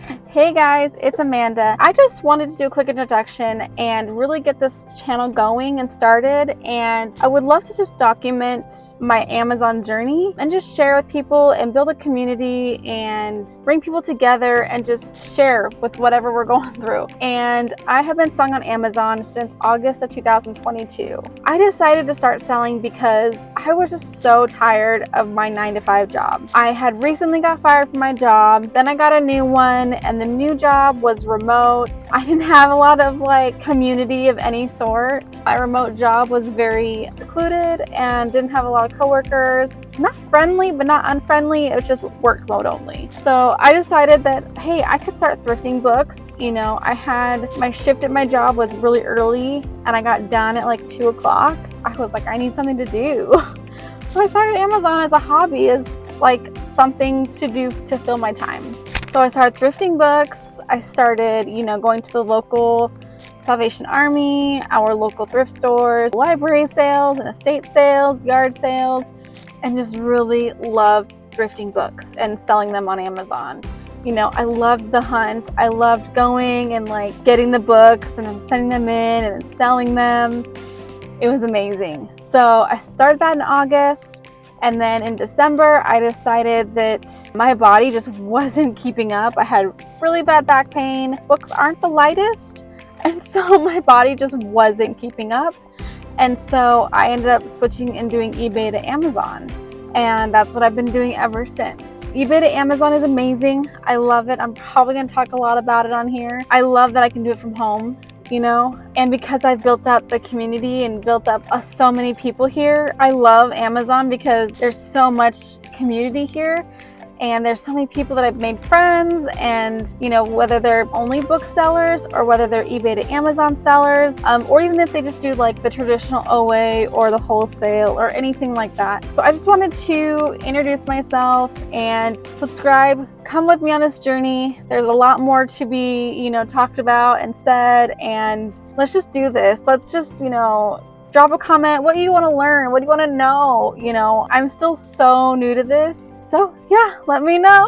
Hey guys, it's Amanda. I just wanted to do a quick introduction and really get this channel going and started, and I would love to just document my Amazon journey and just share with people and build a community and bring people together and just share with whatever we're going through. And I have been selling on Amazon since August of 2022. I decided to start selling because I was just so tired of my 9-to-5 job. I had recently got fired from my job, then I got a new one, and the new job was remote. I didn't have a lot of community of any sort. My remote job was very secluded and didn't have a lot of coworkers. Not friendly, but not unfriendly. It was just work mode only. So I decided that, hey, I could start thrifting books. You know, I had my shift at my job was really early and I got done at like 2 o'clock. I was like, I need something to do. So I started Amazon as a hobby, as like something to do to fill my time. So I started thrifting books. I started, going to the local Salvation Army, our local thrift stores, library sales and estate sales, yard sales, and just really loved thrifting books and selling them on Amazon. I loved the hunt. I loved going and getting the books and then sending them in and then selling them. It was amazing. So I started that in August. And then in December, I decided that my body just wasn't keeping up. I had really bad back pain. Books aren't the lightest. And so my body just wasn't keeping up. And so I ended up switching and doing eBay to Amazon. And that's what I've been doing ever since. eBay to Amazon is amazing. I love it. I'm probably going to talk a lot about it on here. I love that I can do it from home. And because I've built up the community and built up so many people here, I love Amazon because there's so much community here and there's so many people that I've made friends, and whether they're only booksellers or whether they're eBay to Amazon sellers, or even if they just do the traditional OA or the wholesale or anything like that. So I just wanted to introduce myself and subscribe. Come with me on this journey. There's a lot more to be, talked about and said, and let's just do this. Let's just, drop a comment. What do you want to learn? What do you want to know? I'm still so new to this. So yeah, let me know.